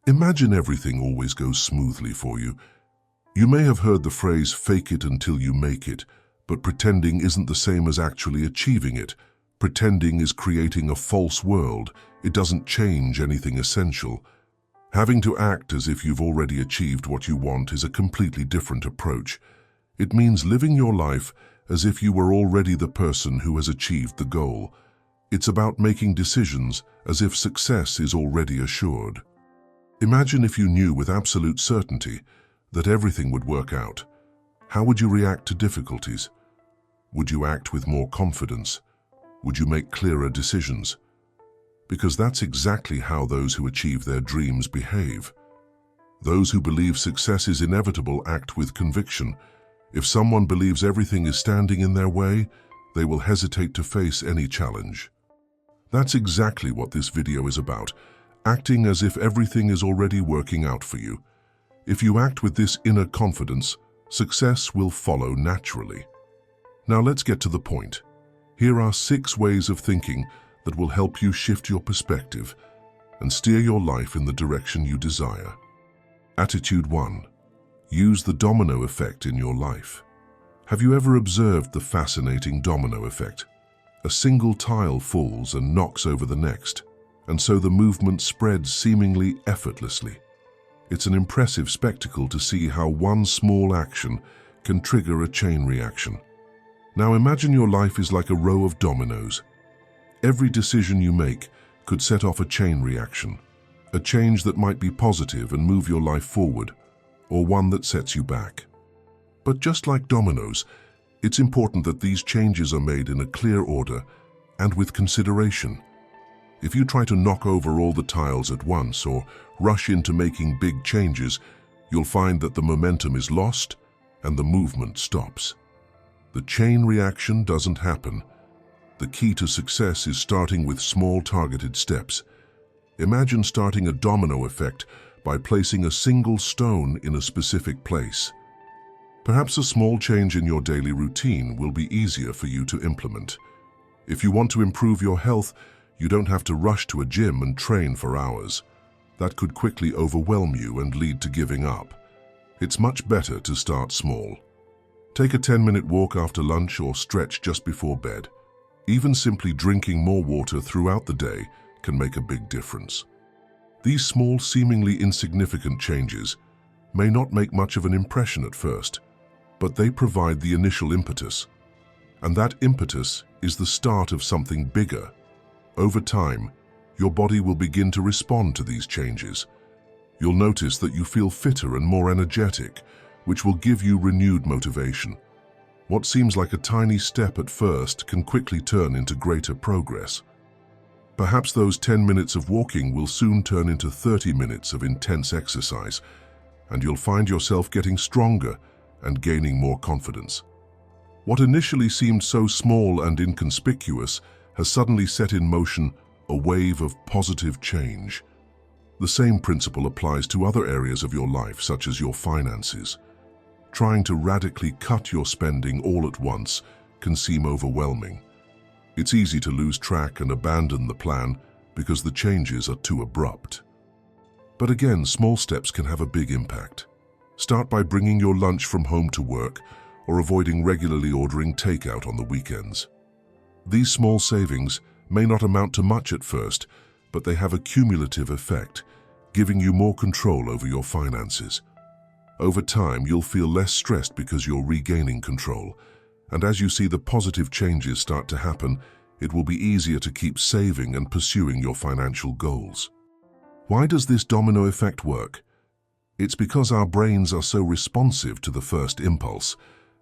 Imagine everything always goes smoothly for you. You may have heard the phrase, "fake it until you make it," but pretending isn't the same as actually achieving it. Pretending is creating a false world. It doesn't change anything essential. Having to act as if you've already achieved what you want is a completely different approach. It means living your life as if you were already the person who has achieved the goal. It's about making decisions as if success is already assured. Imagine if you knew with absolute certainty that everything would work out. How would you react to difficulties? Would you act with more confidence? Would you make clearer decisions? Because that's exactly how those who achieve their dreams behave. Those who believe success is inevitable act with conviction. If someone believes everything is standing in their way, they will hesitate to face any challenge. That's exactly what this video is about, acting as if everything is already working out for you. If you act with this inner confidence, success will follow naturally. Now let's get to the point. Here are 6 ways of thinking that will help you shift your perspective and steer your life in the direction you desire. Attitude 1. Use the domino effect in your life. Have you ever observed the fascinating domino effect? A single tile falls and knocks over the next, and so the movement spreads seemingly effortlessly. It's an impressive spectacle to see how one small action can trigger a chain reaction. Now imagine your life is like a row of dominoes. Every decision you make could set off a chain reaction, a change that might be positive and move your life forward, or one that sets you back. But just like dominoes, it's important that these changes are made in a clear order and with consideration. If you try to knock over all the tiles at once or rush into making big changes, you'll find that the momentum is lost and the movement stops. The chain reaction doesn't happen. The key to success is starting with small targeted steps. Imagine starting a domino effect by placing a single stone in a specific place. Perhaps a small change in your daily routine will be easier for you to implement. If you want to improve your health, you don't have to rush to a gym and train for hours. That could quickly overwhelm you and lead to giving up. It's much better to start small. Take a 10-minute walk after lunch or stretch just before bed. Even simply drinking more water throughout the day can make a big difference. These small, seemingly insignificant changes may not make much of an impression at first, but they provide the initial impetus. And that impetus is the start of something bigger. Over time, your body will begin to respond to these changes. You'll notice that you feel fitter and more energetic, which will give you renewed motivation. What seems like a tiny step at first can quickly turn into greater progress. Perhaps those 10 minutes of walking will soon turn into 30 minutes of intense exercise, and you'll find yourself getting stronger and gaining more confidence. What initially seemed so small and inconspicuous has suddenly set in motion a wave of positive change. The same principle applies to other areas of your life, such as your finances. Trying to radically cut your spending all at once can seem overwhelming. It's easy to lose track and abandon the plan because the changes are too abrupt. But again, small steps can have a big impact. Start by bringing your lunch from home to work or avoiding regularly ordering takeout on the weekends. These small savings may not amount to much at first, but they have a cumulative effect, giving you more control over your finances. Over time, you'll feel less stressed because you're regaining control, and as you see the positive changes start to happen, it will be easier to keep saving and pursuing your financial goals. Why does this domino effect work? It's because our brains are so responsive to the first impulse.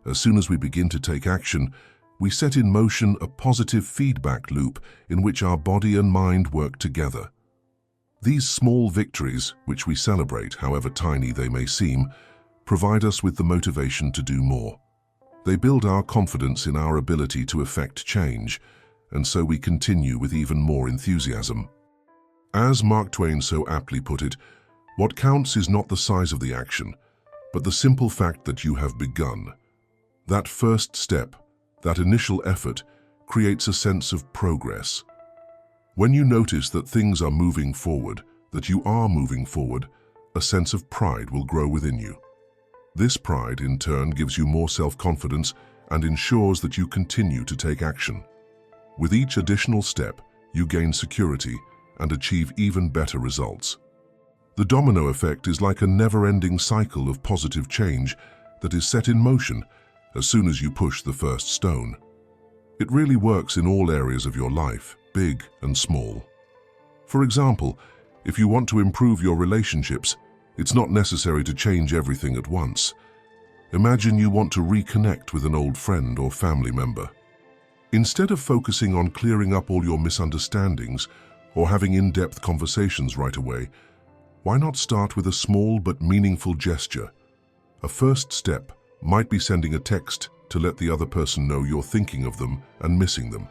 As soon as we begin to take action, we set in motion a positive feedback loop in which our body and mind work together. These small victories, which we celebrate, however tiny they may seem, provide us with the motivation to do more. They build our confidence in our ability to effect change, and so we continue with even more enthusiasm. As Mark Twain so aptly put it, what counts is not the size of the action, but the simple fact that you have begun. That first step, that initial effort, creates a sense of progress. When you notice that things are moving forward, that you are moving forward, a sense of pride will grow within you. This pride, in turn, gives you more self-confidence and ensures that you continue to take action. With each additional step, you gain security and achieve even better results. The domino effect is like a never-ending cycle of positive change that is set in motion as soon as you push the first stone. It really works in all areas of your life, big and small. For example, if you want to improve your relationships, it's not necessary to change everything at once. Imagine you want to reconnect with an old friend or family member. Instead of focusing on clearing up all your misunderstandings or having in-depth conversations right away, why not start with a small but meaningful gesture? A first step might be sending a text to let the other person know you're thinking of them and missing them.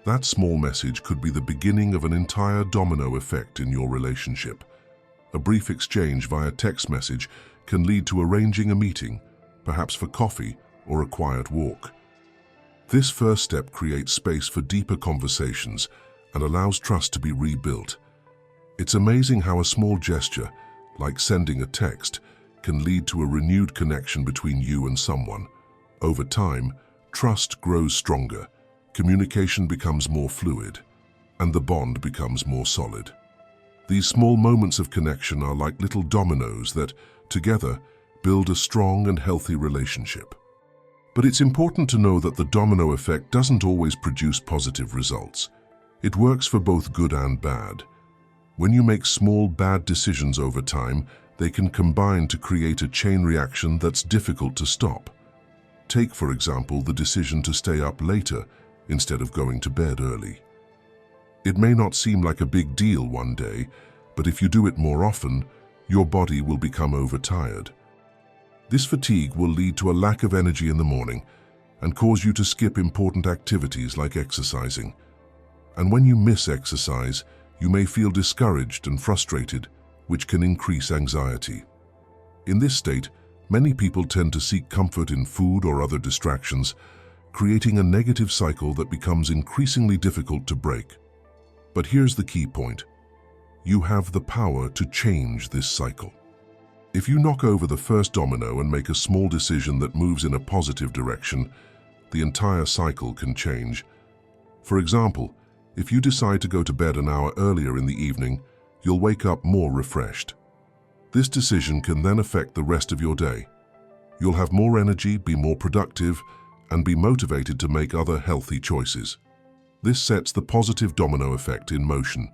That small message could be the beginning of an entire domino effect in your relationship. A brief exchange via text message can lead to arranging a meeting, perhaps for coffee or a quiet walk. This first step creates space for deeper conversations and allows trust to be rebuilt. It's amazing how a small gesture, like sending a text, can lead to a renewed connection between you and someone. Over time, trust grows stronger, communication becomes more fluid, and the bond becomes more solid. These small moments of connection are like little dominoes that, together, build a strong and healthy relationship. But it's important to know that the domino effect doesn't always produce positive results. It works for both good and bad. When you make small, bad decisions over time, they can combine to create a chain reaction that's difficult to stop. Take, for example, the decision to stay up later instead of going to bed early. It may not seem like a big deal one day, but if you do it more often, your body will become overtired. This fatigue will lead to a lack of energy in the morning and cause you to skip important activities like exercising. And when you miss exercise, you may feel discouraged and frustrated, which can increase anxiety. In this state, many people tend to seek comfort in food or other distractions, creating a negative cycle that becomes increasingly difficult to break. But here's the key point. You have the power to change this cycle. If you knock over the first domino and make a small decision that moves in a positive direction, the entire cycle can change. For example, if you decide to go to bed an hour earlier in the evening, you'll wake up more refreshed. This decision can then affect the rest of your day. You'll have more energy, be more productive, and be motivated to make other healthy choices. This sets the positive domino effect in motion.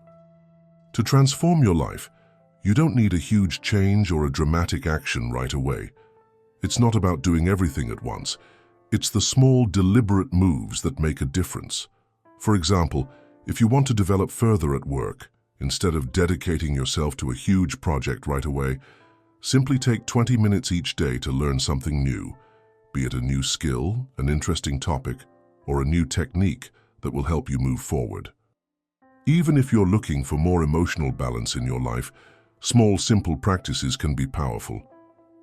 To transform your life, you don't need a huge change or a dramatic action right away. It's not about doing everything at once. It's the small, deliberate moves that make a difference. For example, if you want to develop further at work, instead of dedicating yourself to a huge project right away, simply take 20 minutes each day to learn something new, be it a new skill, an interesting topic, or a new technique that will help you move forward. Even if you're looking for more emotional balance in your life, small, simple practices can be powerful.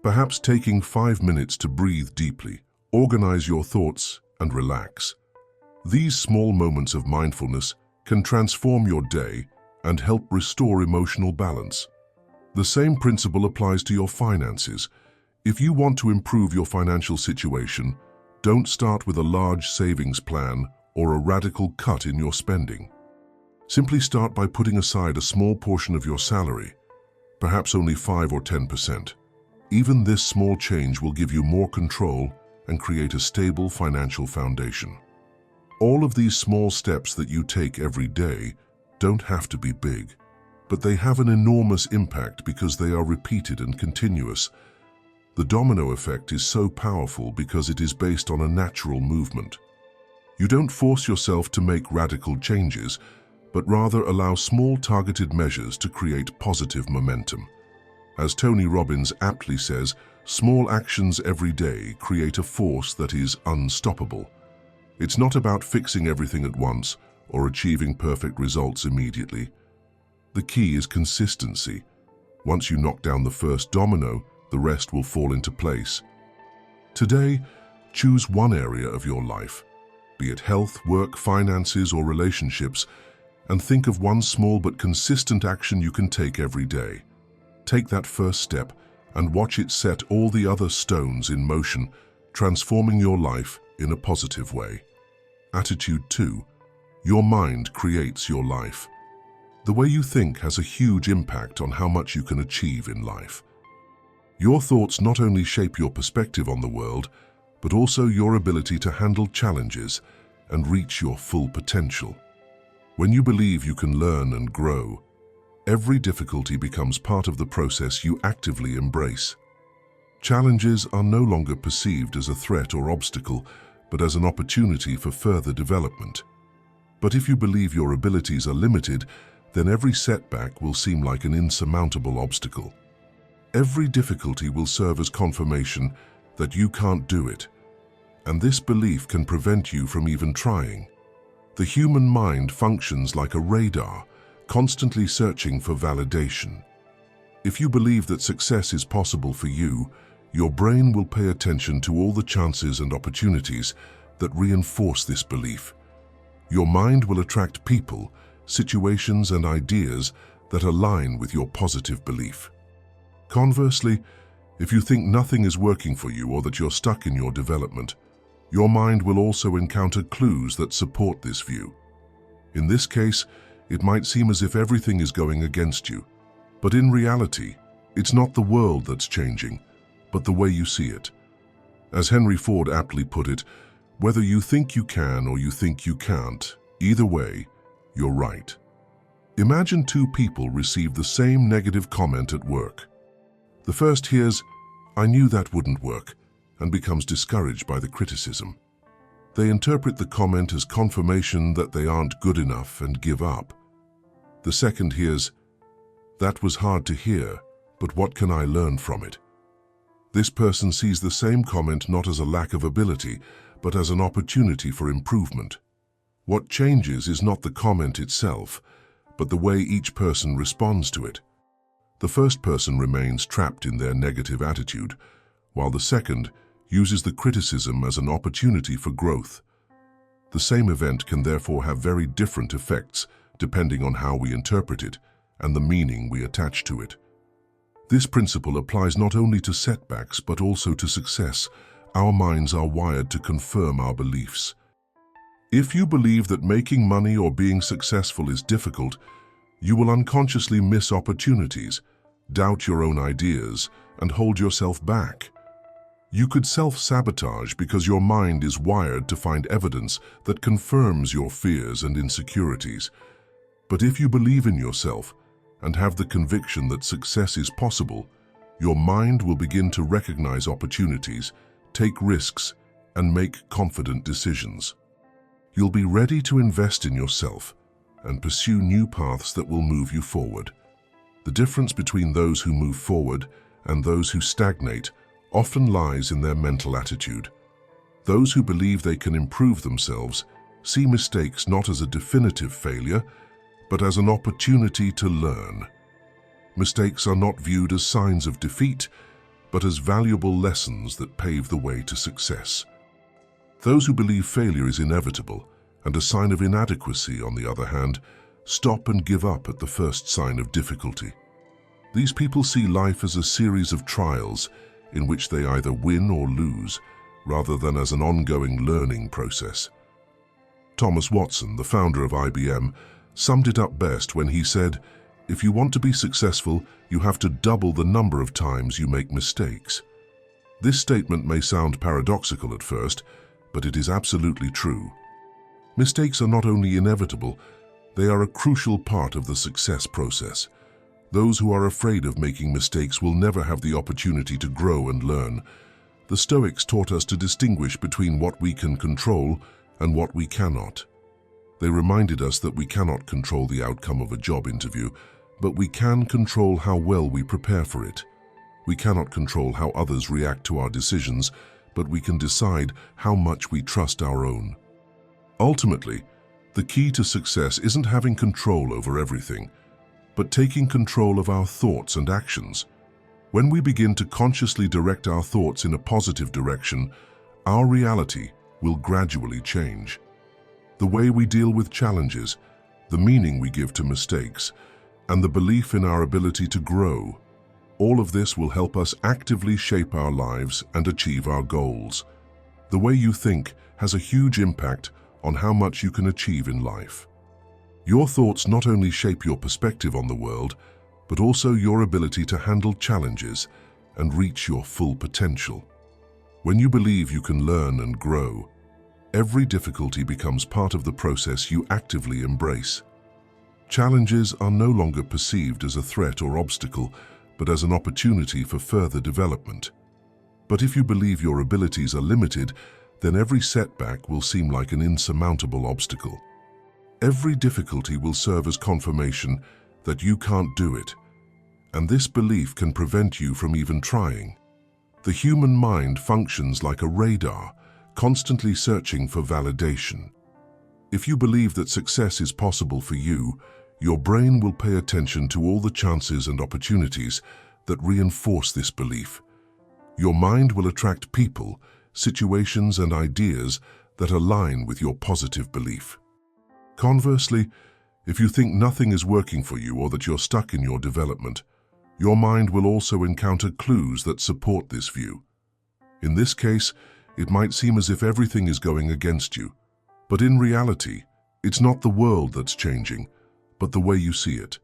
Perhaps taking 5 minutes to breathe deeply, organize your thoughts, and relax. These small moments of mindfulness can transform your day and help restore emotional balance. The same principle applies to your finances. If you want to improve your financial situation, don't start with a large savings plan or a radical cut in your spending. Simply start by putting aside a small portion of your salary, perhaps only 5 or 10%. Even this small change will give you more control and create a stable financial foundation. All of these small steps that you take every day don't have to be big, but they have an enormous impact because they are repeated and continuous. The domino effect is so powerful because it is based on a natural movement. You don't force yourself to make radical changes, but rather allow small targeted measures to create positive momentum. As Tony Robbins aptly says, small actions every day create a force that is unstoppable. It's not about fixing everything at once or achieving perfect results immediately. The key is consistency. Once you knock down the first domino, the rest will fall into place. Today, choose one area of your life, be it health, work, finances, or relationships, and think of one small but consistent action you can take every day. Take that first step and watch it set all the other stones in motion, transforming your life in a positive way. Attitude 2. Your mind creates your life. The way you think has a huge impact on how much you can achieve in life. Your thoughts not only shape your perspective on the world, but also your ability to handle challenges and reach your full potential. When you believe you can learn and grow, every difficulty becomes part of the process you actively embrace. Challenges are no longer perceived as a threat or obstacle, but as an opportunity for further development. But if you believe your abilities are limited, then every setback will seem like an insurmountable obstacle. Every difficulty will serve as confirmation that you can't do it, and this belief can prevent you from even trying. The human mind functions like a radar, constantly searching for validation. If you believe that success is possible for you, your brain will pay attention to all the chances and opportunities that reinforce this belief. Your mind will attract people, situations, and ideas that align with your positive belief. Conversely, if you think nothing is working for you or that you're stuck in your development, your mind will also encounter clues that support this view. In this case, it might seem as if everything is going against you, but in reality, it's not the world that's changing, but the way you see it. As Henry Ford aptly put it, whether you think you can or you think you can't, either way, you're right. Imagine two people receive the same negative comment at work. The first hears, "I knew that wouldn't work," and becomes discouraged by the criticism. They interpret the comment as confirmation that they aren't good enough and give up. The second hears, "That was hard to hear, but what can I learn from it?" This person sees the same comment not as a lack of ability, but as an opportunity for improvement. What changes is not the comment itself, but the way each person responds to it. The first person remains trapped in their negative attitude, while the second uses the criticism as an opportunity for growth. The same event can therefore have very different effects depending on how we interpret it and the meaning we attach to it. This principle applies not only to setbacks but also to success. Our minds are wired to confirm our beliefs. If you believe that making money or being successful is difficult, you will unconsciously miss opportunities, doubt your own ideas, and hold yourself back. You could self-sabotage because your mind is wired to find evidence that confirms your fears and insecurities. But if you believe in yourself and have the conviction that success is possible, your mind will begin to recognize opportunities, take risks, and make confident decisions. You'll be ready to invest in yourself and pursue new paths that will move you forward. The difference between those who move forward and those who stagnate often lies in their mental attitude. Those who believe they can improve themselves see mistakes not as a definitive failure, but as an opportunity to learn. Mistakes are not viewed as signs of defeat, but as valuable lessons that pave the way to success. Those who believe failure is inevitable and a sign of inadequacy, on the other hand, stop and give up at the first sign of difficulty. These people see life as a series of trials in which they either win or lose, rather than as an ongoing learning process. Thomas Watson, the founder of IBM, summed it up best when he said, "If you want to be successful, you have to double the number of times you make mistakes." This statement may sound paradoxical at first, but it is absolutely true. Mistakes are not only inevitable, they are a crucial part of the success process. Those who are afraid of making mistakes will never have the opportunity to grow and learn. The Stoics taught us to distinguish between what we can control and what we cannot. They reminded us that we cannot control the outcome of a job interview, but we can control how well we prepare for it. We cannot control how others react to our decisions, but we can decide how much we trust our own. Ultimately, the key to success isn't having control over everything, but taking control of our thoughts and actions. When we begin to consciously direct our thoughts in a positive direction, our reality will gradually change. The way we deal with challenges, the meaning we give to mistakes, and the belief in our ability to grow. All of this will help us actively shape our lives and achieve our goals. The way you think has a huge impact on how much you can achieve in life. Your thoughts not only shape your perspective on the world, but also your ability to handle challenges and reach your full potential. When you believe you can learn and grow, every difficulty becomes part of the process you actively embrace. Challenges are no longer perceived as a threat or obstacle, but as an opportunity for further development. But if you believe your abilities are limited, then every setback will seem like an insurmountable obstacle. Every difficulty will serve as confirmation that you can't do it, and this belief can prevent you from even trying. The human mind functions like a radar, constantly searching for validation. If you believe that success is possible for you, your brain will pay attention to all the chances and opportunities that reinforce this belief. Your mind will attract people, situations, and ideas that align with your positive belief. Conversely, if you think nothing is working for you or that you're stuck in your development, your mind will also encounter clues that support this view. In this case, it might seem as if everything is going against you, but in reality, it's not the world that's changing, but the way you see it.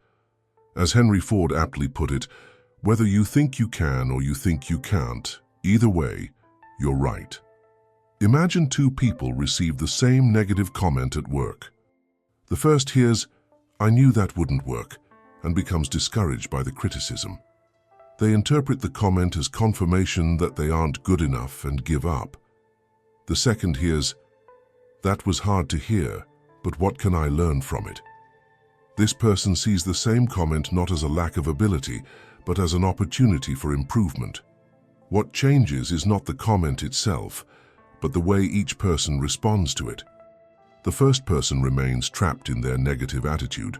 As Henry Ford aptly put it, whether you think you can or you think you can't, either way, you're right. Imagine two people receive the same negative comment at work. The first hears, "I knew that wouldn't work," and becomes discouraged by the criticism. They interpret the comment as confirmation that they aren't good enough and give up. The second hears, "That was hard to hear, but what can I learn from it?" This person sees the same comment not as a lack of ability, but as an opportunity for improvement. What changes is not the comment itself, but the way each person responds to it. The first person remains trapped in their negative attitude,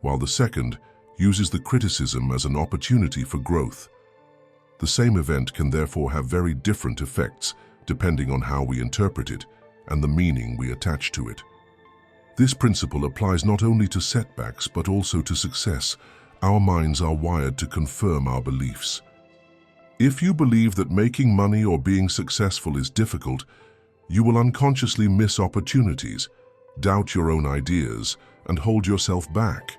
while the second uses the criticism as an opportunity for growth. The same event can therefore have very different effects depending on how we interpret it and the meaning we attach to it. This principle applies not only to setbacks but also to success. Our minds are wired to confirm our beliefs. If you believe that making money or being successful is difficult, you will unconsciously miss opportunities, doubt your own ideas, and hold yourself back.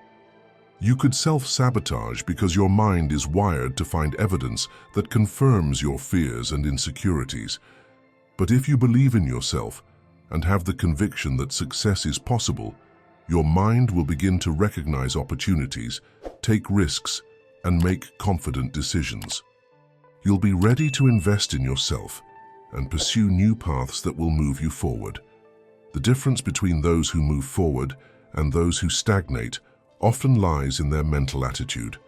You could self-sabotage because your mind is wired to find evidence that confirms your fears and insecurities. But if you believe in yourself and have the conviction that success is possible, your mind will begin to recognize opportunities, take risks, and make confident decisions. You'll be ready to invest in yourself and pursue new paths that will move you forward. The difference between those who move forward and those who stagnate often lies in their mental attitude.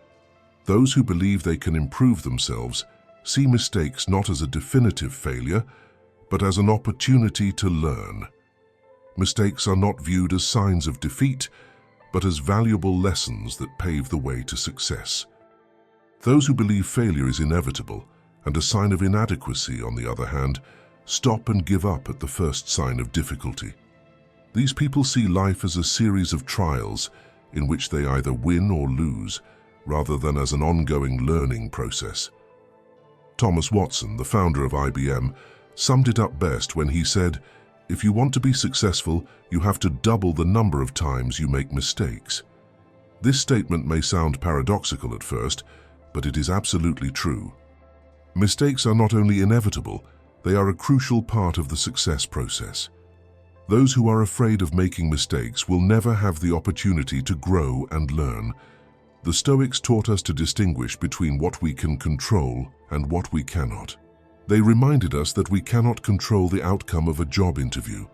Those who believe they can improve themselves see mistakes not as a definitive failure, but as an opportunity to learn. Mistakes are not viewed as signs of defeat, but as valuable lessons that pave the way to success. Those who believe failure is inevitable and a sign of inadequacy, on the other hand, stop and give up at the first sign of difficulty. These people see life as a series of trials in which they either win or lose, rather than as an ongoing learning process. Thomas Watson, the founder of IBM, summed it up best when he said, "If you want to be successful, you have to double the number of times you make mistakes." This statement may sound paradoxical at first, but it is absolutely true. Mistakes are not only inevitable, they are a crucial part of the success process. Those who are afraid of making mistakes will never have the opportunity to grow and learn. The Stoics taught us to distinguish between what we can control and what we cannot. They reminded us that we cannot control the outcome of a job interview,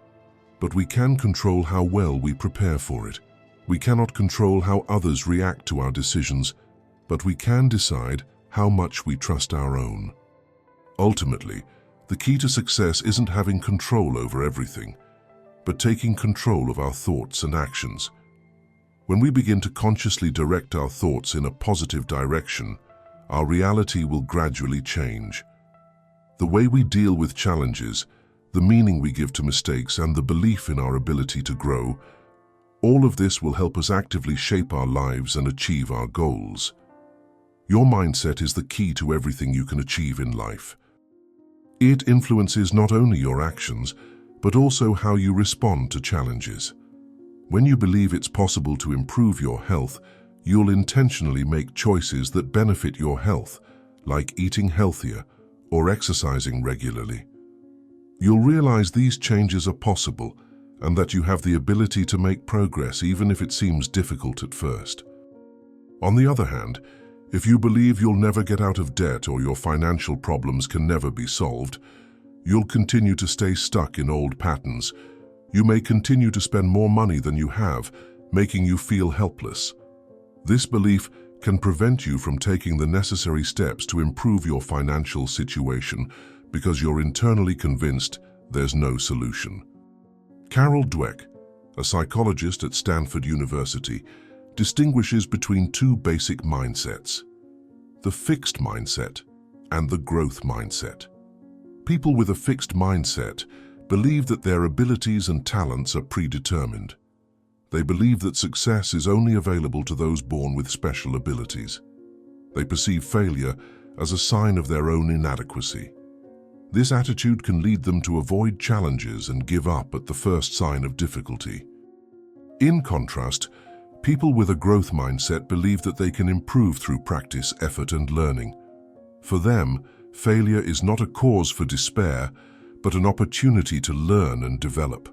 but we can control how well we prepare for it. We cannot control how others react to our decisions, but we can decide how much we trust our own. Ultimately, the key to success isn't having control over everything, but taking control of our thoughts and actions. When we begin to consciously direct our thoughts in a positive direction, our reality will gradually change. The way we deal with challenges, the meaning we give to mistakes, and the belief in our ability to grow, All of this will help us actively shape our lives and achieve our goals. Your mindset is the key to everything you can achieve in life. It influences not only your actions, but also how you respond to challenges. When you believe it's possible to improve your health, you'll intentionally make choices that benefit your health, like eating healthier or exercising regularly. You'll realize these changes are possible and that you have the ability to make progress even if it seems difficult at first. On the other hand, if you believe you'll never get out of debt or your financial problems can never be solved, you'll continue to stay stuck in old patterns. You may continue to spend more money than you have, making you feel helpless. This belief can prevent you from taking the necessary steps to improve your financial situation because you're internally convinced there's no solution. Carol Dweck, a psychologist at Stanford University, distinguishes between two basic mindsets: the fixed mindset and the growth mindset. People with a fixed mindset believe that their abilities and talents are predetermined. They believe that success is only available to those born with special abilities. They perceive failure as a sign of their own inadequacy. This attitude can lead them to avoid challenges and give up at the first sign of difficulty. In contrast, people with a growth mindset believe that they can improve through practice, effort, and learning. For them, failure is not a cause for despair, but an opportunity to learn and develop.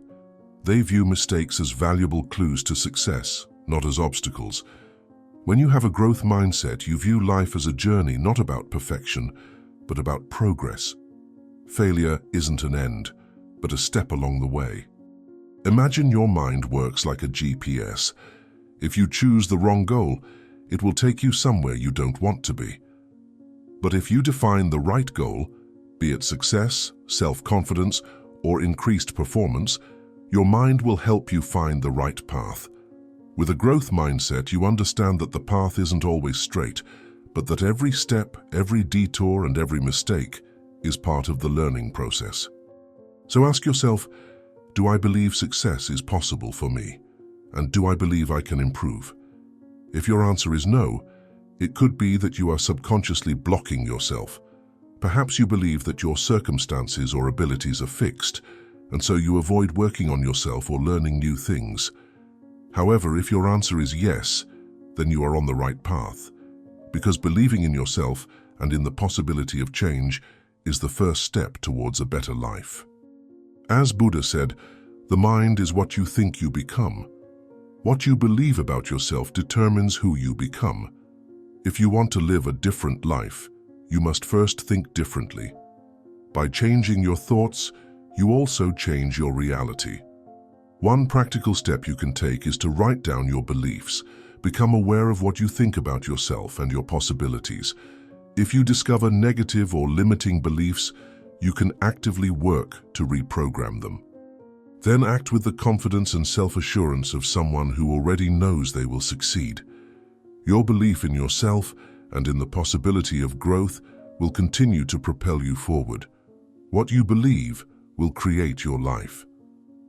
They view mistakes as valuable clues to success, not as obstacles. When you have a growth mindset, you view life as a journey not about perfection, but about progress. Failure isn't an end, but a step along the way. Imagine your mind works like a GPS. If you choose the wrong goal, it will take you somewhere you don't want to be. But if you define the right goal, be it success, self-confidence, or increased performance, your mind will help you find the right path. With a growth mindset, you understand that the path isn't always straight, but that every step, every detour, and every mistake is part of the learning process. So ask yourself, do I believe success is possible for me? And do I believe I can improve? If your answer is no, it could be that you are subconsciously blocking yourself. Perhaps you believe that your circumstances or abilities are fixed, and so you avoid working on yourself or learning new things. However, if your answer is yes, then you are on the right path, because believing in yourself and in the possibility of change is the first step towards a better life. As Buddha said, the mind is what you think you become. What you believe about yourself determines who you become. If you want to live a different life, you must first think differently. By changing your thoughts, you also change your reality. One practical step you can take is to write down your beliefs. Become aware of what you think about yourself and your possibilities. If you discover negative or limiting beliefs, you can actively work to reprogram them. Then act with the confidence and self-assurance of someone who already knows they will succeed. Your belief in yourself and in the possibility of growth will continue to propel you forward. What you believe will create your life.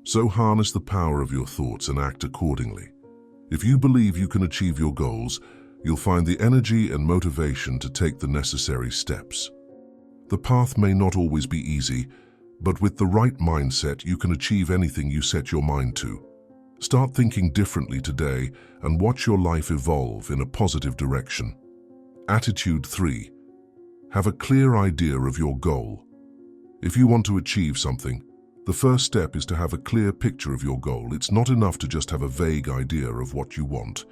So harness the power of your thoughts and act accordingly. If you believe you can achieve your goals, you'll find the energy and motivation to take the necessary steps. The path may not always be easy, but with the right mindset, you can achieve anything you set your mind to. Start thinking differently today and watch your life evolve in a positive direction. Attitude 3. Have a clear idea of your goal. If you want to achieve something, the first step is to have a clear picture of your goal. It's not enough to just have a vague idea of what you want.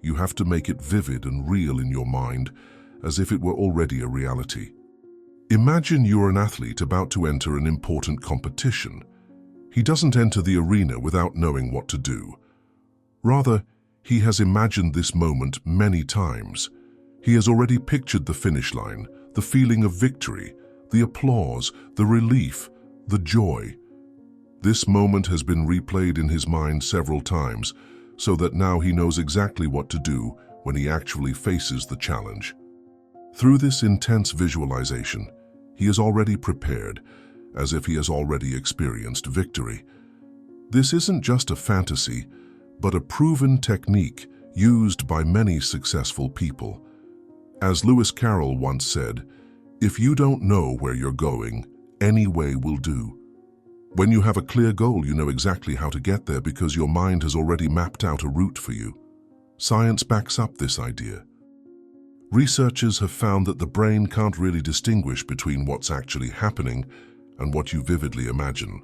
You have to make it vivid and real in your mind, as if it were already a reality. Imagine you're an athlete about to enter an important competition. He doesn't enter the arena without knowing what to do. Rather, he has imagined this moment many times. He has already pictured the finish line, the feeling of victory, the applause, the relief, the joy. This moment has been replayed in his mind several times, so that now he knows exactly what to do when he actually faces the challenge. Through this intense visualization, he is already prepared, as if he has already experienced victory. This isn't just a fantasy, but a proven technique used by many successful people. As Lewis Carroll once said, "If you don't know where you're going, any way will do." When you have a clear goal, you know exactly how to get there because your mind has already mapped out a route for you. Science backs up this idea. Researchers have found that the brain can't really distinguish between what's actually happening and what you vividly imagine.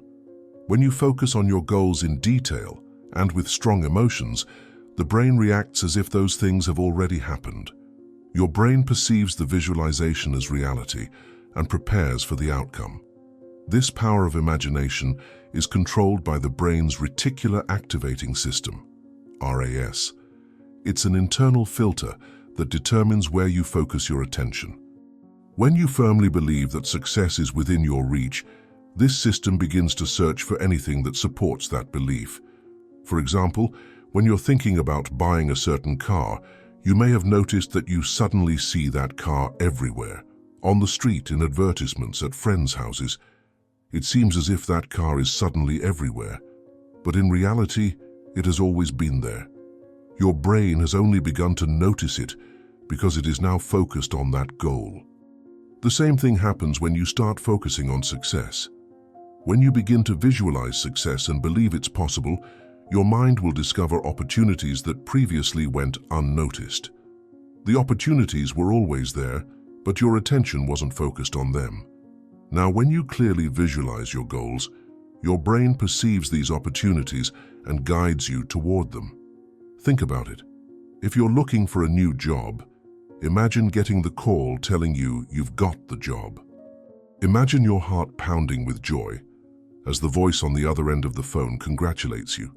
When you focus on your goals in detail and with strong emotions, the brain reacts as if those things have already happened. Your brain perceives the visualization as reality and prepares for the outcome. This power of imagination is controlled by the brain's reticular activating system, RAS. It's an internal filter that determines where you focus your attention. When you firmly believe that success is within your reach, this system begins to search for anything that supports that belief. For example, when you're thinking about buying a certain car, you may have noticed that you suddenly see that car everywhere, on the street, in advertisements, at friends' houses. It seems as if that car is suddenly everywhere, but in reality, it has always been there. Your brain has only begun to notice it because it is now focused on that goal. The same thing happens when you start focusing on success. When you begin to visualize success and believe it's possible, your mind will discover opportunities that previously went unnoticed. The opportunities were always there, but your attention wasn't focused on them. Now, when you clearly visualize your goals, your brain perceives these opportunities and guides you toward them. Think about it. If you're looking for a new job, imagine getting the call telling you you've got the job. Imagine your heart pounding with joy as the voice on the other end of the phone congratulates you.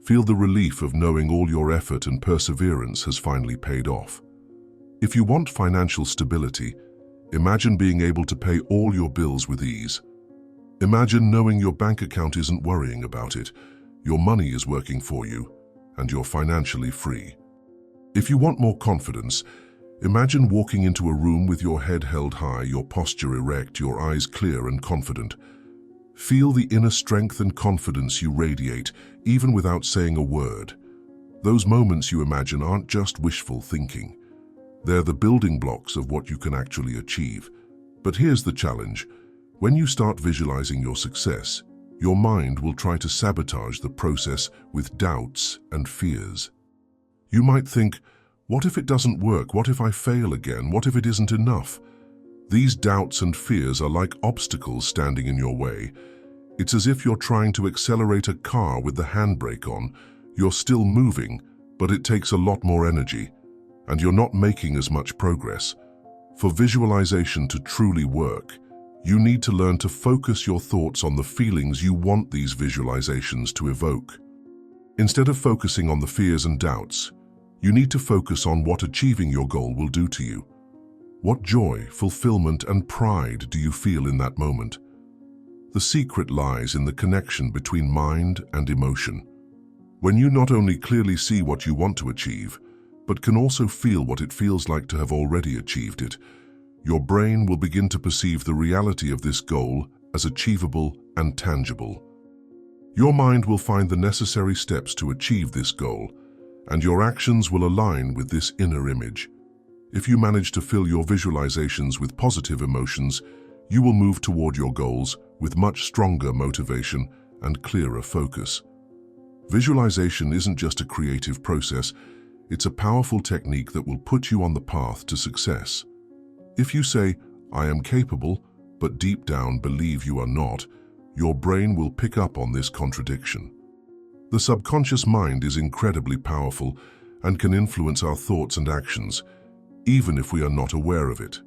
Feel the relief of knowing all your effort and perseverance has finally paid off. If you want financial stability, imagine being able to pay all your bills with ease. Imagine knowing your bank account isn't worrying about it, your money is working for you, and you're financially free. If you want more confidence, imagine walking into a room with your head held high, your posture erect, your eyes clear and confident. Feel the inner strength and confidence you radiate, even without saying a word. Those moments you imagine aren't just wishful thinking. They're the building blocks of what you can actually achieve. But here's the challenge. When you start visualizing your success, your mind will try to sabotage the process with doubts and fears. You might think, what if it doesn't work? What if I fail again? What if it isn't enough? These doubts and fears are like obstacles standing in your way. It's as if you're trying to accelerate a car with the handbrake on. You're still moving, but it takes a lot more energy, and you're not making as much progress. For visualization to truly work, you need to learn to focus your thoughts on the feelings you want these visualizations to evoke. Instead of focusing on the fears and doubts, you need to focus on what achieving your goal will do to you. What joy, fulfillment, and pride do you feel in that moment? The secret lies in the connection between mind and emotion. When you not only clearly see what you want to achieve, but can also feel what it feels like to have already achieved it, your brain will begin to perceive the reality of this goal as achievable and tangible. Your mind will find the necessary steps to achieve this goal, and your actions will align with this inner image. If you manage to fill your visualizations with positive emotions, you will move toward your goals with much stronger motivation and clearer focus. Visualization isn't just a creative process, it's a powerful technique that will put you on the path to success. If you say, "I am capable," but deep down believe you are not, your brain will pick up on this contradiction. The subconscious mind is incredibly powerful and can influence our thoughts and actions, even if we are not aware of it.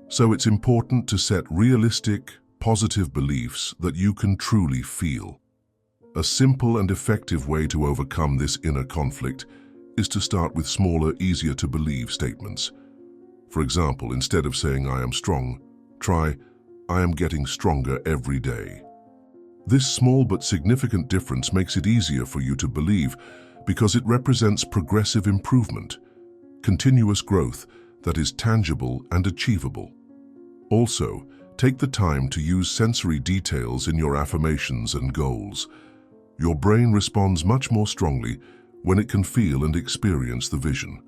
So it's important to set realistic, positive beliefs that you can truly feel. A simple and effective way to overcome this inner conflict is to start with smaller, easier-to-believe statements. For example, instead of saying "I am strong," try "I am getting stronger every day." This small but significant difference makes it easier for you to believe because it represents progressive improvement, continuous growth that is tangible and achievable. Also, take the time to use sensory details in your affirmations and goals. Your brain responds much more strongly when it can feel and experience the vision.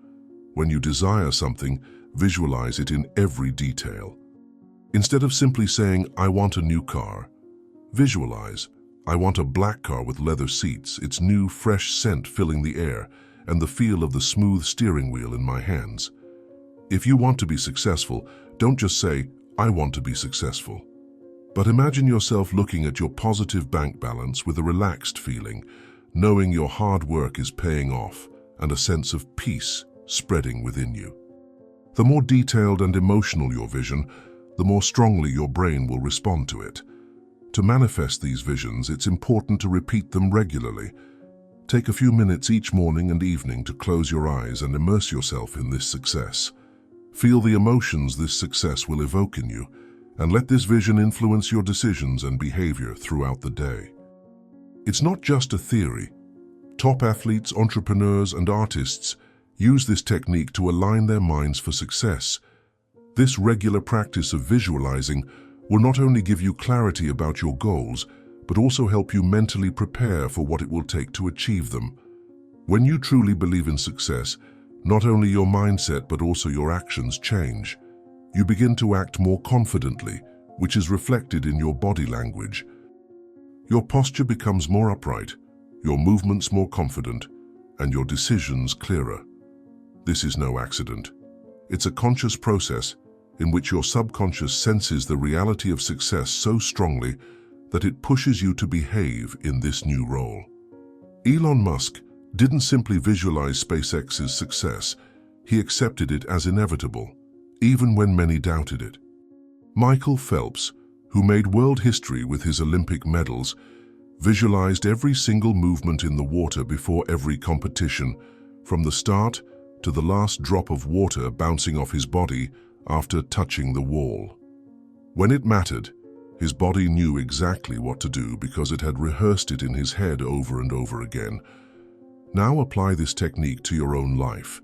When you desire something, visualize it in every detail. Instead of simply saying, "I want a new car," visualize, "I want a black car with leather seats, its new, fresh scent filling the air, and the feel of the smooth steering wheel in my hands." If you want to be successful, don't just say, "I want to be successful." But imagine yourself looking at your positive bank balance with a relaxed feeling, knowing your hard work is paying off and a sense of peace spreading within you. The more detailed and emotional your vision, the more strongly your brain will respond to it. To manifest these visions, it's important to repeat them regularly. Take a few minutes each morning and evening to close your eyes and immerse yourself in this success. Feel the emotions this success will evoke in you, and let this vision influence your decisions and behavior throughout the day. It's not just a theory. Top athletes, entrepreneurs, and artists use this technique to align their minds for success. This regular practice of visualizing will not only give you clarity about your goals, but also help you mentally prepare for what it will take to achieve them. When you truly believe in success, not only your mindset but also your actions change. You begin to act more confidently, which is reflected in your body language. Your posture becomes more upright, your movements more confident, and your decisions clearer. This is no accident. It's a conscious process in which your subconscious senses the reality of success so strongly that it pushes you to behave in this new role. Elon Musk didn't simply visualize SpaceX's success, he accepted it as inevitable, even when many doubted it. Michael Phelps, who made world history with his Olympic medals, visualized every single movement in the water before every competition, from the start to the last drop of water bouncing off his body after touching the wall. When it mattered, his body knew exactly what to do because it had rehearsed it in his head over and over again. Now apply this technique to your own life.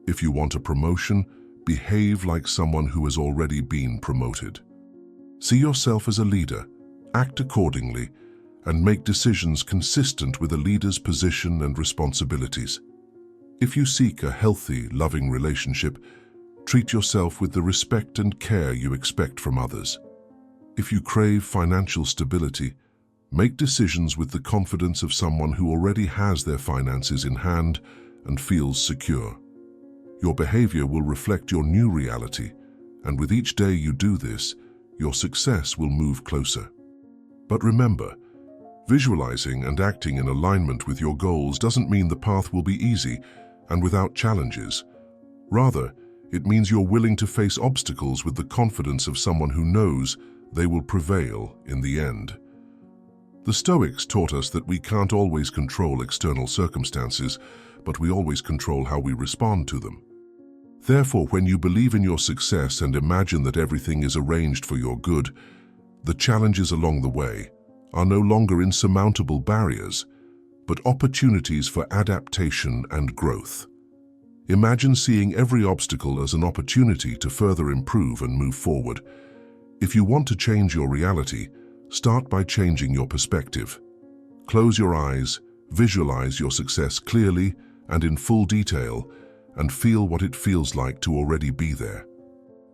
If you want a promotion, behave like someone who has already been promoted. See yourself as a leader, act accordingly, and make decisions consistent with a leader's position and responsibilities. If you seek a healthy, loving relationship, treat yourself with the respect and care you expect from others. If you crave financial stability, make decisions with the confidence of someone who already has their finances in hand and feels secure. Your behavior will reflect your new reality, and with each day you do this, your success will move closer. But remember, visualizing and acting in alignment with your goals doesn't mean the path will be easy and without challenges. Rather, it means you're willing to face obstacles with the confidence of someone who knows they will prevail in the end. The Stoics taught us that we can't always control external circumstances, but we always control how we respond to them. Therefore, when you believe in your success and imagine that everything is arranged for your good, the challenges along the way are no longer insurmountable barriers, but opportunities for adaptation and growth. Imagine seeing every obstacle as an opportunity to further improve and move forward. If you want to change your reality, start by changing your perspective. Close your eyes, visualize your success clearly and in full detail, and feel what it feels like to already be there.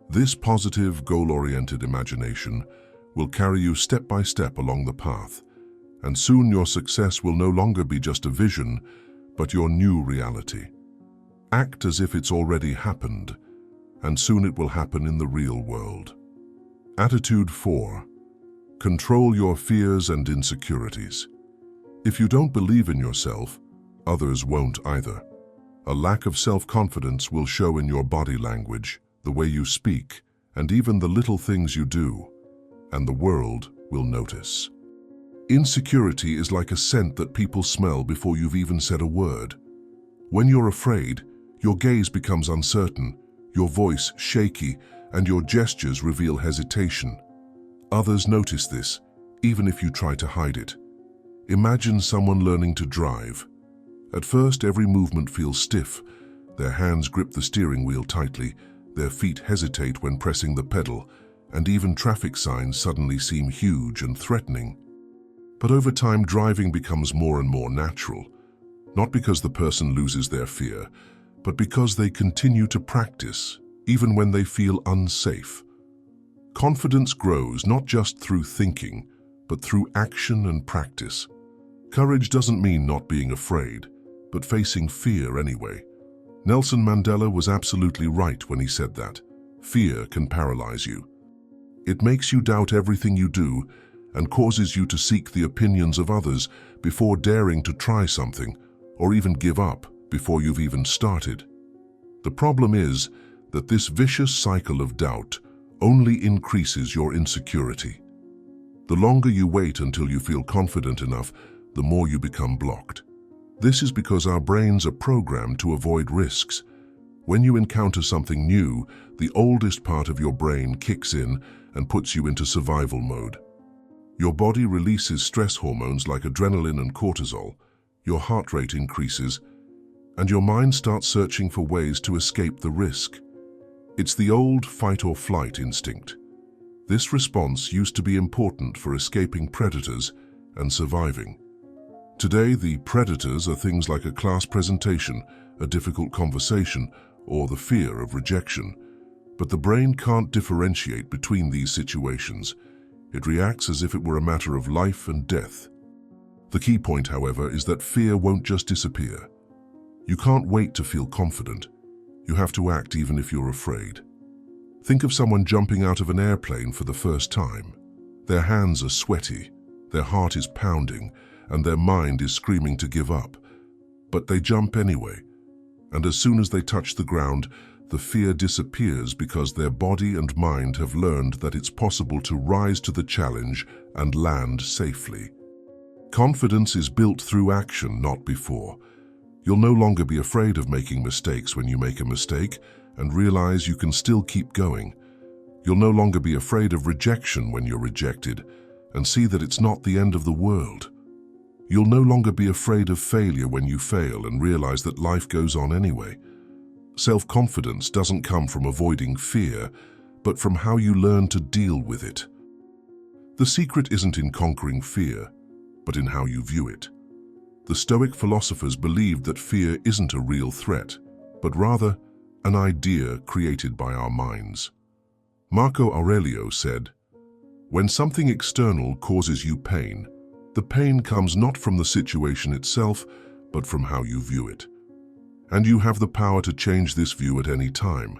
This positive, goal-oriented imagination will carry you step by step along the path, and soon your success will no longer be just a vision, but your new reality. Act as if it's already happened, and soon it will happen in the real world. Attitude 4. Control your fears and insecurities. If you don't believe in yourself, others won't either. A lack of self-confidence will show in your body language, the way you speak, and even the little things you do, and the world will notice. Insecurity is like a scent that people smell before you've even said a word. When you're afraid, your gaze becomes uncertain, your voice shaky, and your gestures reveal hesitation. Others notice this, even if you try to hide it. Imagine someone learning to drive. At first, every movement feels stiff. Their hands grip the steering wheel tightly, their feet hesitate when pressing the pedal, and even traffic signs suddenly seem huge and threatening. But over time, driving becomes more and more natural, not because the person loses their fear, but because they continue to practice, even when they feel unsafe. Confidence grows not just through thinking, but through action and practice. Courage doesn't mean not being afraid, but facing fear anyway. Nelson Mandela was absolutely right when he said that. Fear can paralyze you. It makes you doubt everything you do and causes you to seek the opinions of others before daring to try something, or even give up before you've even started. The problem is that this vicious cycle of doubt only increases your insecurity. The longer you wait until you feel confident enough, the more you become blocked. This is because our brains are programmed to avoid risks. When you encounter something new, the oldest part of your brain kicks in and puts you into survival mode. Your body releases stress hormones like adrenaline and cortisol, your heart rate increases, and your mind starts searching for ways to escape the risk. It's the old fight or flight instinct. This response used to be important for escaping predators and surviving. Today, the predators are things like a class presentation, a difficult conversation, or the fear of rejection. But the brain can't differentiate between these situations. It reacts as if it were a matter of life and death. The key point, however, is that fear won't just disappear. You can't wait to feel confident. You have to act even if you're afraid. Think of someone jumping out of an airplane for the first time. Their hands are sweaty, their heart is pounding, and their mind is screaming to give up. But they jump anyway, and as soon as they touch the ground, the fear disappears because their body and mind have learned that it's possible to rise to the challenge and land safely. Confidence is built through action, not before. You'll no longer be afraid of making mistakes when you make a mistake and realize you can still keep going. You'll no longer be afraid of rejection when you're rejected and see that it's not the end of the world. You'll no longer be afraid of failure when you fail and realize that life goes on anyway. Self-confidence doesn't come from avoiding fear, but from how you learn to deal with it. The secret isn't in conquering fear, but in how you view it. The Stoic philosophers believed that fear isn't a real threat, but rather an idea created by our minds. Marco Aurelio said, "When something external causes you pain, the pain comes not from the situation itself, but from how you view it. And you have the power to change this view at any time.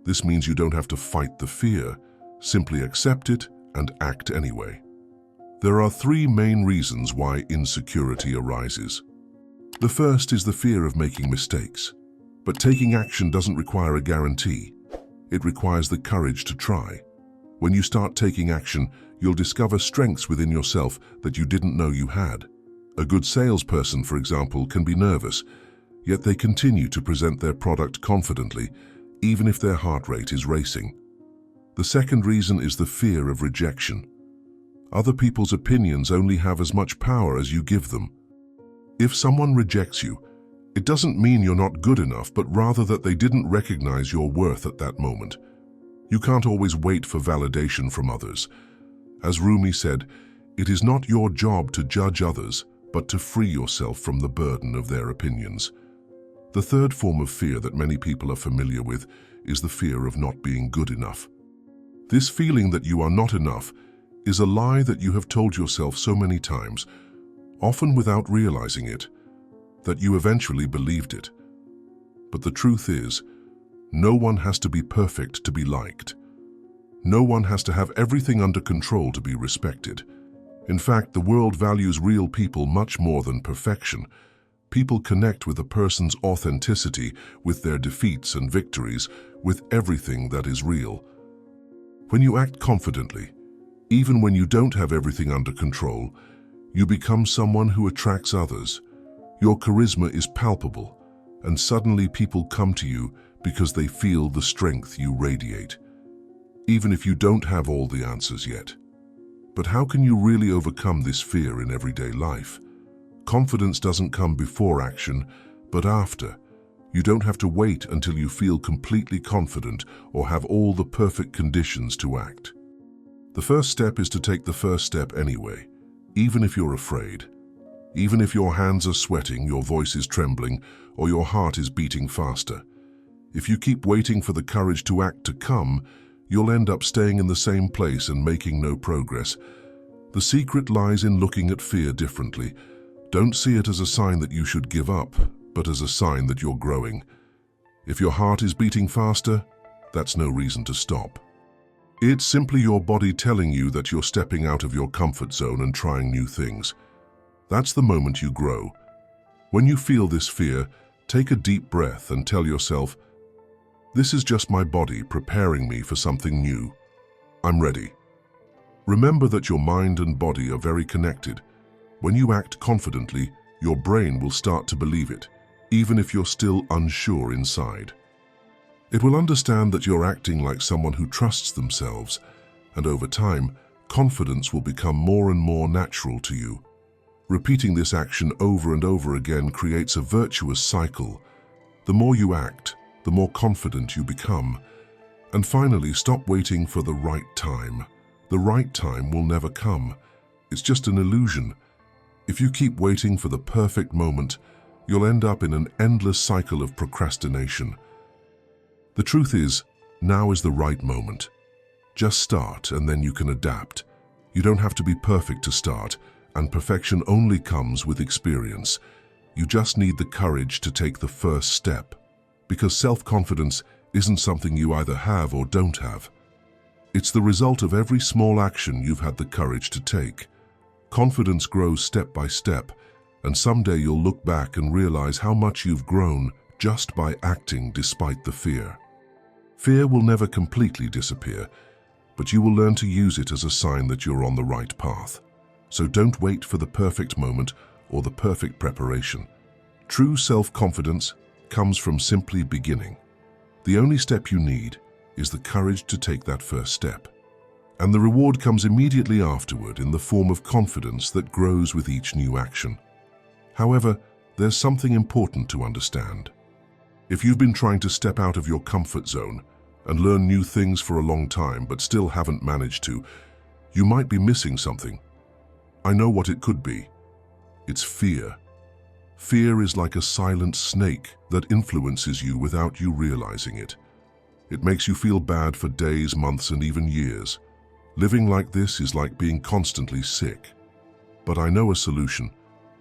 This means you don't have to fight the fear, simply accept it and act anyway." There are three main reasons why insecurity arises. The first is the fear of making mistakes. But taking action doesn't require a guarantee. It requires the courage to try. When you start taking action, you'll discover strengths within yourself that you didn't know you had. A good salesperson, for example, can be nervous, yet they continue to present their product confidently, even if their heart rate is racing. The second reason is the fear of rejection. Other people's opinions only have as much power as you give them. If someone rejects you, it doesn't mean you're not good enough, but rather that they didn't recognize your worth at that moment. You can't always wait for validation from others. As Rumi said, it is not your job to judge others, but to free yourself from the burden of their opinions. The third form of fear that many people are familiar with is the fear of not being good enough. This feeling that you are not enough is a lie that you have told yourself so many times, often without realizing it, that you eventually believed it. But the truth is, no one has to be perfect to be liked. No one has to have everything under control to be respected. In fact, the world values real people much more than perfection. People connect with a person's authenticity, with their defeats and victories, with everything that is real. When you act confidently, even when you don't have everything under control, you become someone who attracts others. Your charisma is palpable, and suddenly people come to you because they feel the strength you radiate, even if you don't have all the answers yet. But how can you really overcome this fear in everyday life? Confidence doesn't come before action, but after. You don't have to wait until you feel completely confident or have all the perfect conditions to act. The first step is to take the first step anyway. even if you're afraid. Even if your hands are sweating, your voice is trembling, or your heart is beating faster. If you keep waiting for the courage to act to come, you'll end up staying in the same place and making no progress. The secret lies in looking at fear differently. Don't see it as a sign that you should give up, but as a sign that you're growing. If your heart is beating faster, that's no reason to stop. It's simply your body telling you that you're stepping out of your comfort zone and trying new things. That's the moment you grow. When you feel this fear, take a deep breath and tell yourself, "This is just my body preparing me for something new. I'm ready." Remember that your mind and body are very connected. When you act confidently, your brain will start to believe it, even if you're still unsure inside. It will understand that you're acting like someone who trusts themselves, and over time, confidence will become more and more natural to you. Repeating this action over and over again creates a virtuous cycle. The more you act, the more confident you become. And finally, stop waiting for the right time. The right time will never come. It's just an illusion. If you keep waiting for the perfect moment, you'll end up in an endless cycle of procrastination. The truth is, now is the right moment. Just start and then you can adapt. You don't have to be perfect to start, and perfection only comes with experience. You just need the courage to take the first step, because self-confidence isn't something you either have or don't have. It's the result of every small action you've had the courage to take. Confidence grows step by step, and someday you'll look back and realize how much you've grown just by acting despite the fear. Fear will never completely disappear, but you will learn to use it as a sign that you're on the right path. So don't wait for the perfect moment or the perfect preparation. True self-confidence comes from simply beginning. The only step you need is the courage to take that first step. And the reward comes immediately afterward in the form of confidence that grows with each new action. However, there's something important to understand. If you've been trying to step out of your comfort zone and learn new things for a long time but still haven't managed to, you might be missing something. I know what it could be. It's fear. Fear is like a silent snake that influences you without you realizing it. It makes you feel bad for days, months, and even years. Living like this is like being constantly sick. But I know a solution.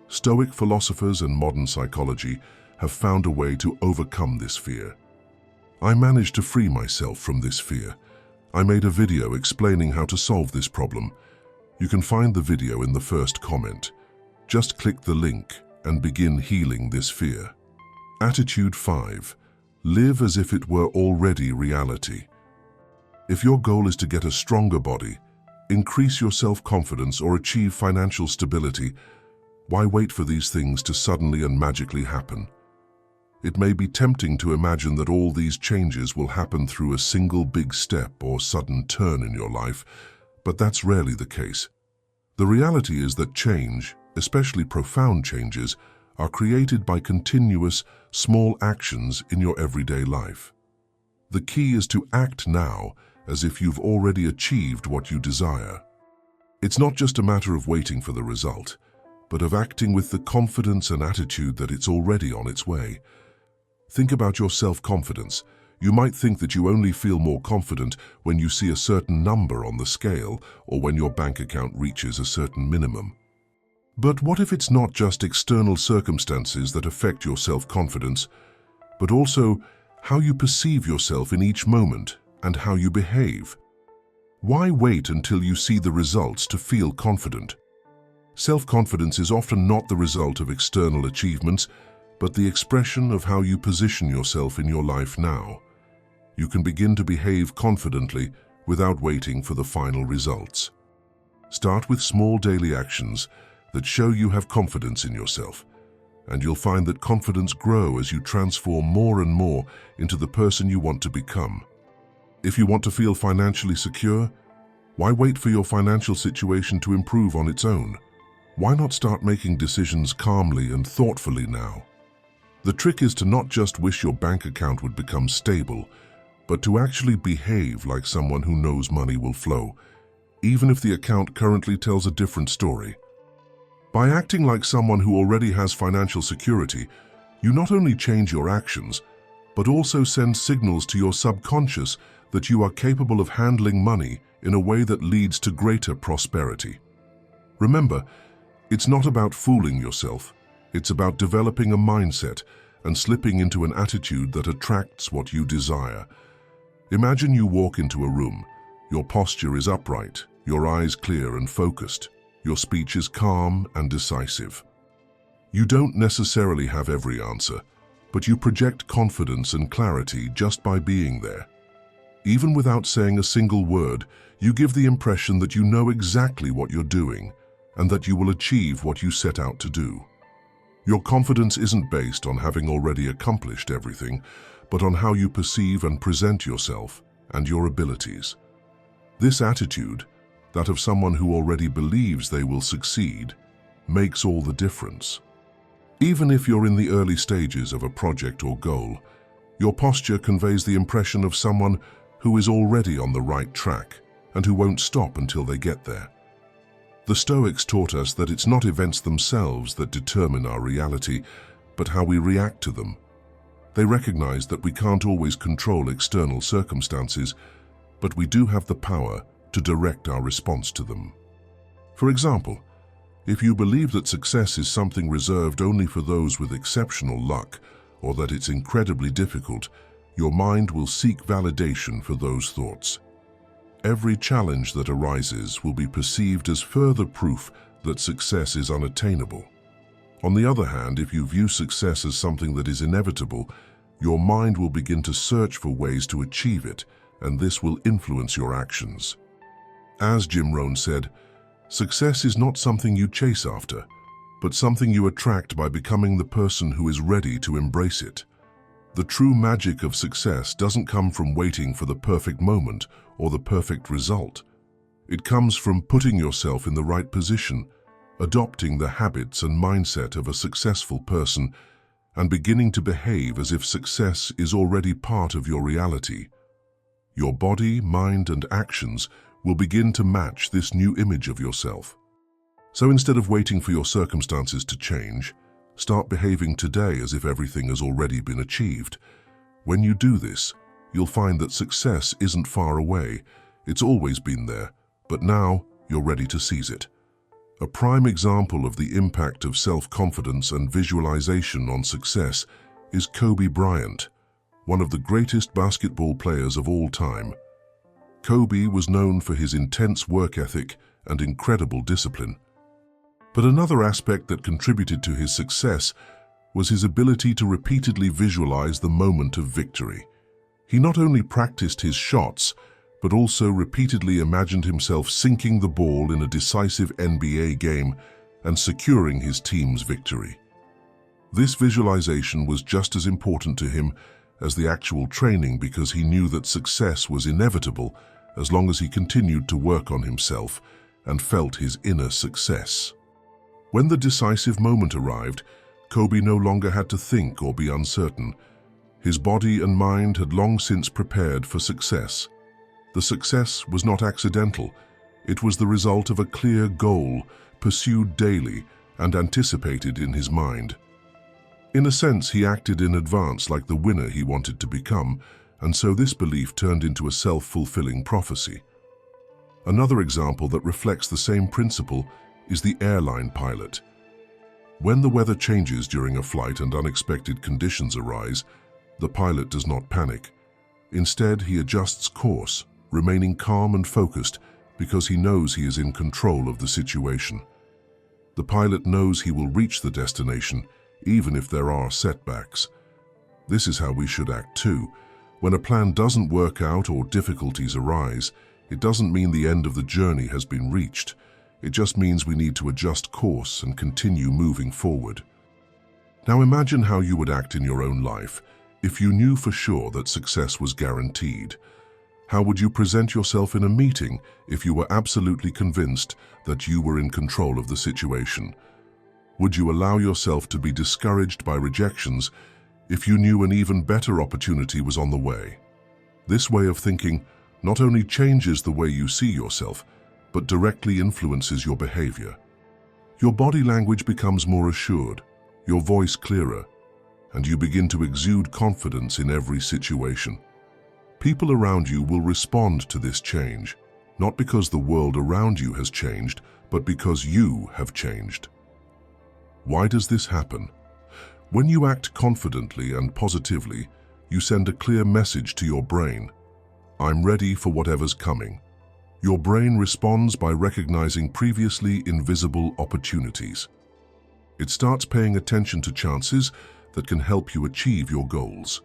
Stoic philosophers and modern psychology have found a way to overcome this fear. I managed to free myself from this fear. I made a video explaining how to solve this problem. You can find the video in the first comment. Just click the link and begin healing this fear. Attitude 5. Live as if it were already reality. If your goal is to get a stronger body, increase your self-confidence, or achieve financial stability, why wait for these things to suddenly and magically happen? It may be tempting to imagine that all these changes will happen through a single big step or sudden turn in your life, but that's rarely the case. The reality is that change, especially profound changes, are created by continuous, small actions in your everyday life. The key is to act now as if you've already achieved what you desire. It's not just a matter of waiting for the result, but of acting with the confidence and attitude that it's already on its way. Think about your self-confidence. You might think that you only feel more confident when you see a certain number on the scale or when your bank account reaches a certain minimum. But what if it's not just external circumstances that affect your self-confidence, but also how you perceive yourself in each moment and how you behave? Why wait until you see the results to feel confident? Self-confidence is often not the result of external achievements, but the expression of how you position yourself in your life now. You can begin to behave confidently without waiting for the final results. Start with small daily actions that show you have confidence in yourself, and you'll find that confidence grows as you transform more and more into the person you want to become. If you want to feel financially secure, why wait for your financial situation to improve on its own? Why not start making decisions calmly and thoughtfully now? The trick is to not just wish your bank account would become stable, but to actually behave like someone who knows money will flow, even if the account currently tells a different story. By acting like someone who already has financial security, you not only change your actions, but also send signals to your subconscious that you are capable of handling money in a way that leads to greater prosperity. Remember, it's not about fooling yourself. It's about developing a mindset and slipping into an attitude that attracts what you desire. Imagine you walk into a room. Your posture is upright, your eyes clear and focused. Your speech is calm and decisive. You don't necessarily have every answer, but you project confidence and clarity just by being there. Even without saying a single word, you give the impression that you know exactly what you're doing and that you will achieve what you set out to do. Your confidence isn't based on having already accomplished everything, but on how you perceive and present yourself and your abilities. This attitude, that of someone who already believes they will succeed, makes all the difference. Even if you're in the early stages of a project or goal, your posture conveys the impression of someone who is already on the right track and who won't stop until they get there. The Stoics taught us that it's not events themselves that determine our reality, but how we react to them. They recognized that we can't always control external circumstances, but we do have the power to direct our response to them. For example, if you believe that success is something reserved only for those with exceptional luck, or that it's incredibly difficult, your mind will seek validation for those thoughts. Every challenge that arises will be perceived as further proof that success is unattainable. On the other hand, if you view success as something that is inevitable, your mind will begin to search for ways to achieve it, and this will influence your actions. As Jim Rohn said, success is not something you chase after, but something you attract by becoming the person who is ready to embrace it. The true magic of success doesn't come from waiting for the perfect moment or the perfect result. It comes from putting yourself in the right position, adopting the habits and mindset of a successful person, and beginning to behave as if success is already part of your reality. Your body, mind, and actions will begin to match this new image of yourself. So instead of waiting for your circumstances to change, start behaving today as if everything has already been achieved. When you do this, you'll find that success isn't far away. It's always been there, but now you're ready to seize it. A prime example of the impact of self-confidence and visualization on success is Kobe Bryant, one of the greatest basketball players of all time. Kobe was known for his intense work ethic and incredible discipline. But another aspect that contributed to his success was his ability to repeatedly visualize the moment of victory. He not only practiced his shots, but also repeatedly imagined himself sinking the ball in a decisive NBA game and securing his team's victory. This visualization was just as important to him as the actual training, because he knew that success was inevitable as long as he continued to work on himself and felt his inner success. When the decisive moment arrived, Kobe no longer had to think or be uncertain. His body and mind had long since prepared for success. The success was not accidental. It was the result of a clear goal, pursued daily and anticipated in his mind. In a sense, he acted in advance like the winner he wanted to become, and so this belief turned into a self-fulfilling prophecy. Another example that reflects the same principle is the airline pilot. When the weather changes during a flight and unexpected conditions arise, the pilot does not panic. Instead, he adjusts course, remaining calm and focused because he knows he is in control of the situation. The pilot knows he will reach the destination, even if there are setbacks. This is how we should act too. When a plan doesn't work out or difficulties arise, it doesn't mean the end of the journey has been reached. It just means we need to adjust course and continue moving forward. Now imagine how you would act in your own life if you knew for sure that success was guaranteed. How would you present yourself in a meeting if you were absolutely convinced that you were in control of the situation? Would you allow yourself to be discouraged by rejections if you knew an even better opportunity was on the way? This way of thinking not only changes the way you see yourself, but directly influences your behavior. Your body language becomes more assured, your voice clearer, and you begin to exude confidence in every situation. People around you will respond to this change, not because the world around you has changed, but because you have changed. Why does this happen? When you act confidently and positively, you send a clear message to your brain. I'm ready for whatever's coming. Your brain responds by recognizing previously invisible opportunities. It starts paying attention to chances that can help you achieve your goals.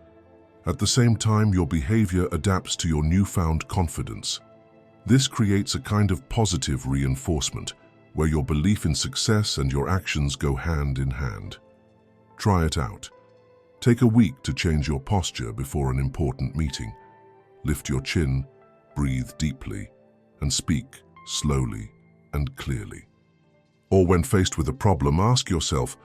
At the same time, your behavior adapts to your newfound confidence. This creates a kind of positive reinforcement, where your belief in success and your actions go hand in hand. Try it out. Take a week to change your posture before an important meeting. Lift your chin, breathe deeply, and speak slowly and clearly. Or when faced with a problem, ask yourself,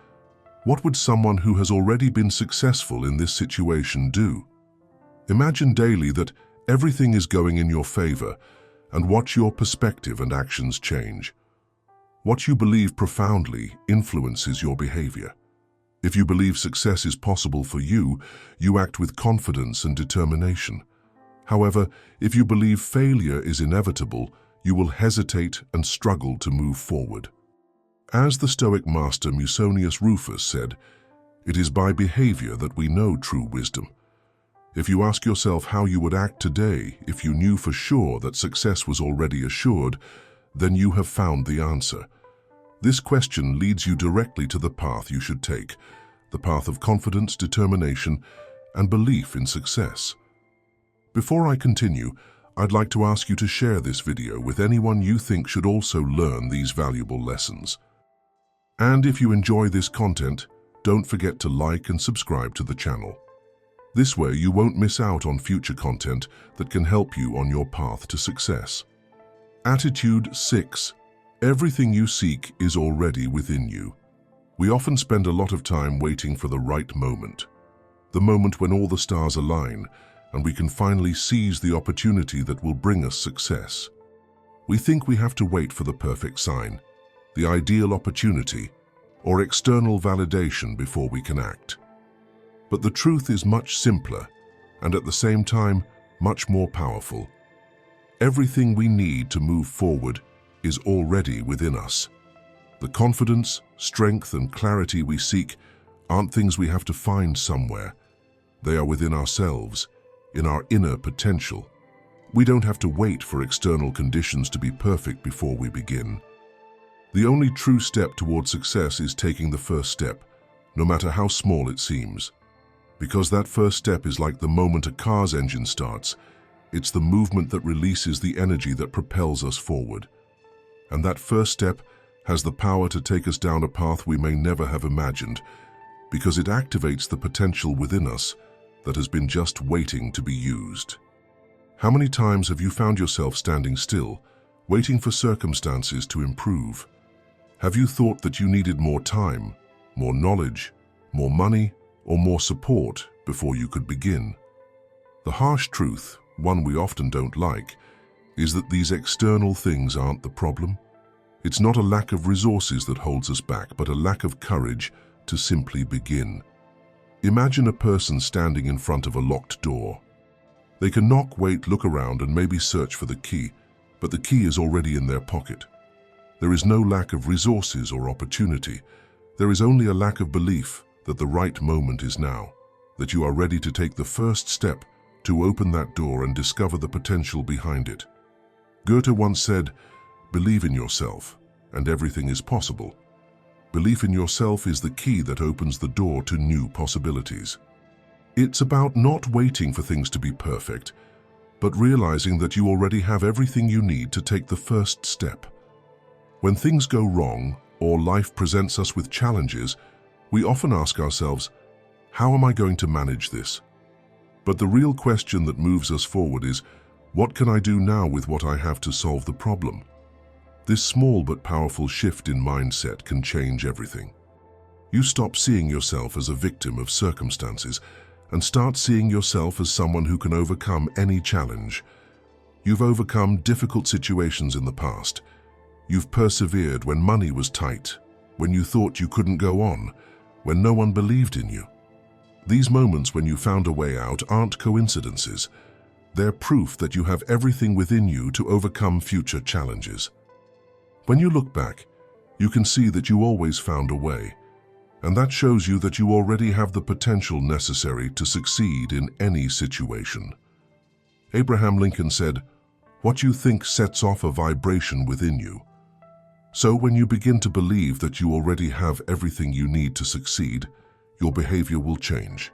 what would someone who has already been successful in this situation do? Imagine daily that everything is going in your favor, and watch your perspective and actions change. What you believe profoundly influences your behavior. If you believe success is possible for you, you act with confidence and determination. However, if you believe failure is inevitable, you will hesitate and struggle to move forward. As the Stoic master Musonius Rufus said, it is by behavior that we know true wisdom. If you ask yourself how you would act today if you knew for sure that success was already assured, then you have found the answer. This question leads you directly to the path you should take, the path of confidence, determination, and belief in success. Before I continue, I'd like to ask you to share this video with anyone you think should also learn these valuable lessons. And if you enjoy this content, don't forget to like and subscribe to the channel. This way you won't miss out on future content that can help you on your path to success. Attitude 6. Everything you seek is already within you. We often spend a lot of time waiting for the right moment. The moment when all the stars align and we can finally seize the opportunity that will bring us success. We think we have to wait for the perfect sign, the ideal opportunity, or external validation before we can act. But the truth is much simpler and at the same time much more powerful. Everything we need to move forward is already within us. The confidence, strength, and clarity we seek aren't things we have to find somewhere. They are within ourselves, in our inner potential. We don't have to wait for external conditions to be perfect before we begin. The only true step toward success is taking the first step, no matter how small it seems. Because that first step is like the moment a car's engine starts. It's the movement that releases the energy that propels us forward. And that first step has the power to take us down a path we may never have imagined, because it activates the potential within us that has been just waiting to be used. How many times have you found yourself standing still, waiting for circumstances to improve? Have you thought that you needed more time, more knowledge, more money, or more support before you could begin? The harsh truth, one we often don't like, is that these external things aren't the problem. It's not a lack of resources that holds us back, but a lack of courage to simply begin. Imagine a person standing in front of a locked door. They can knock, wait, look around, and maybe search for the key, but the key is already in their pocket. There is no lack of resources or opportunity. There is only a lack of belief that the right moment is now, that you are ready to take the first step to open that door and discover the potential behind it. Goethe once said, "Believe in yourself, and everything is possible." Belief in yourself is the key that opens the door to new possibilities. It's about not waiting for things to be perfect, but realizing that you already have everything you need to take the first step. When things go wrong or life presents us with challenges, we often ask ourselves, how am I going to manage this? But the real question that moves us forward is, what can I do now with what I have to solve the problem? This small but powerful shift in mindset can change everything. You stop seeing yourself as a victim of circumstances and start seeing yourself as someone who can overcome any challenge. You've overcome difficult situations in the past. You've persevered when money was tight when you thought you couldn't go on, when no one believed in you. These moments when you found a way out aren't coincidences. They're proof that you have everything within you to overcome future challenges. When you look back, you can see that you always found a way, and that shows you that you already have the potential necessary to succeed in any situation. Abraham Lincoln said, "What you think sets off a vibration within you." So when you begin to believe that you already have everything you need to succeed, your behavior will change.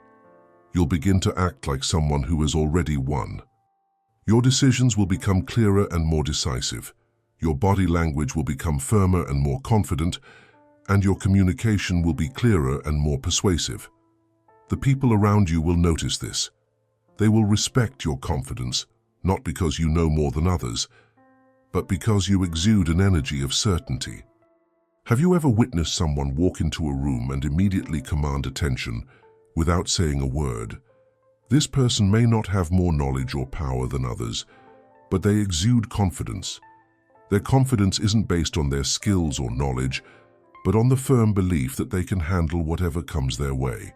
You'll begin to act like someone who has already won. Your decisions will become clearer and more decisive. Your body language will become firmer and more confident, and your communication will be clearer and more persuasive. The people around you will notice this. They will respect your confidence, not because you know more than others, but because you exude an energy of certainty. Have you ever witnessed someone walk into a room and immediately command attention without saying a word? This person may not have more knowledge or power than others, but they exude confidence. Their confidence isn't based on their skills or knowledge, but on the firm belief that they can handle whatever comes their way.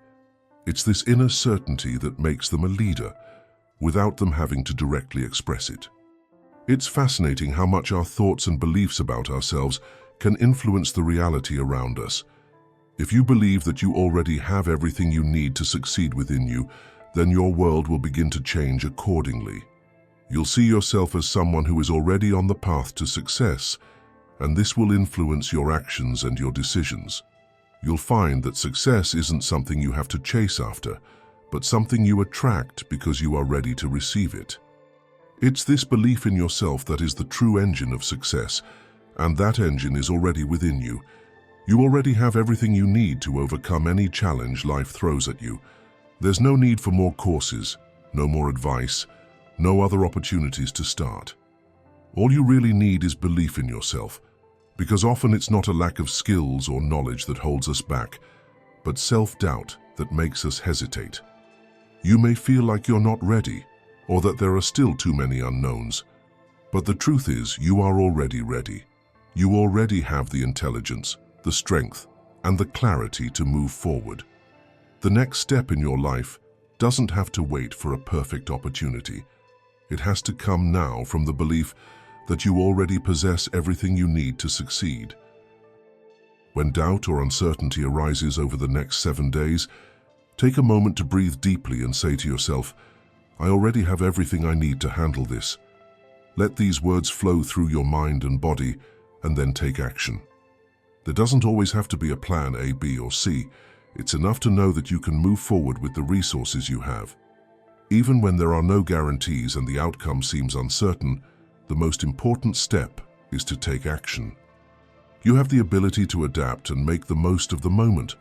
It's this inner certainty that makes them a leader, without them having to directly express it. It's fascinating how much our thoughts and beliefs about ourselves can influence the reality around us. If you believe that you already have everything you need to succeed within you, then your world will begin to change accordingly. You'll see yourself as someone who is already on the path to success, and this will influence your actions and your decisions. You'll find that success isn't something you have to chase after, but something you attract because you are ready to receive it. It's this belief in yourself that is the true engine of success, and that engine is already within you. You already have everything you need to overcome any challenge life throws at you. There's no need for more courses, no more advice, no other opportunities to start. All you really need is belief in yourself, because often it's not a lack of skills or knowledge that holds us back, but self-doubt that makes us hesitate. You may feel like you're not ready, or that there are still too many unknowns, but the truth is you are already ready. You already have the intelligence, the strength, and the clarity to move forward. The next step in your life doesn't have to wait for a perfect opportunity. It has to come now from the belief that you already possess everything you need to succeed. When doubt or uncertainty arises over the next 7 days, take a moment to breathe deeply and say to yourself, "I already have everything I need to handle this." Let these words flow through your mind and body, and then take action. There doesn't always have to be a plan A, B, or C. It's enough to know that you can move forward with the resources you have. Even when there are no guarantees and the outcome seems uncertain, the most important step is to take action. You have the ability to adapt and make the most of the moment.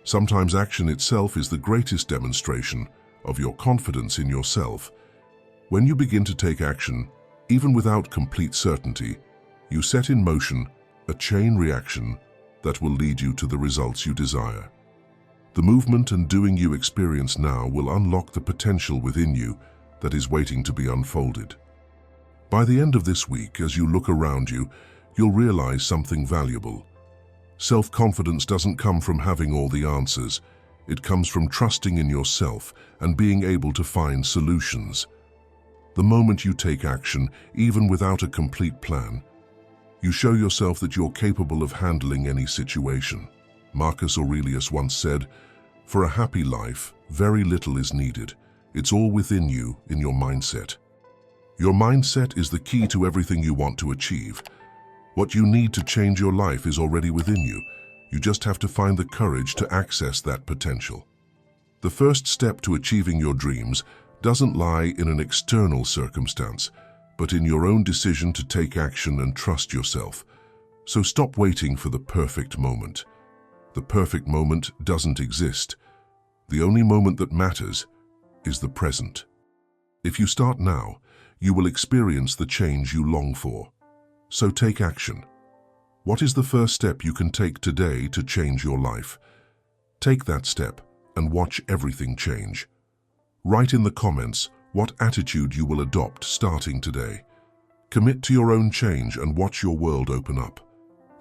Sometimes action itself is the greatest demonstration of your confidence in yourself. When you begin to take action, even without complete certainty, you set in motion a chain reaction that will lead you to the results you desire. The movement and doing you experience now will unlock the potential within you that is waiting to be unfolded. By the end of this week, as you look around you, you'll realize something valuable. Self-confidence doesn't come from having all the answers. It comes from trusting in yourself and being able to find solutions. The moment you take action, even without a complete plan, you show yourself that you're capable of handling any situation. Marcus Aurelius once said, "For a happy life, very little is needed. It's all within you, in your mindset." Your mindset is the key to everything you want to achieve. What you need to change your life is already within you. You just have to find the courage to access that potential. The first step to achieving your dreams doesn't lie in an external circumstance, but in your own decision to take action and trust yourself. So stop waiting for the perfect moment. The perfect moment doesn't exist. The only moment that matters is the present. If you start now, you will experience the change you long for. So take action. What is the first step you can take today to change your life? Take that step and watch everything change. Write in the comments what attitude you will adopt starting today. Commit to your own change and watch your world open up.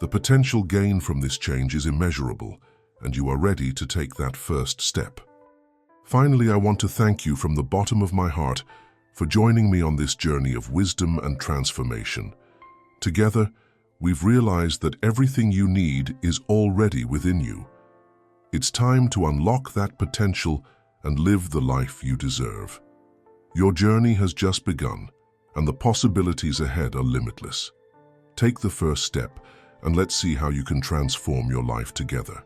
The potential gain from this change is immeasurable, and you are ready to take that first step. Finally, I want to thank you from the bottom of my heart for joining me on this journey of wisdom and transformation. Together, we've realized that everything you need is already within you. It's time to unlock that potential and live the life you deserve. Your journey has just begun, and the possibilities ahead are limitless. Take the first step, and let's see how you can transform your life together.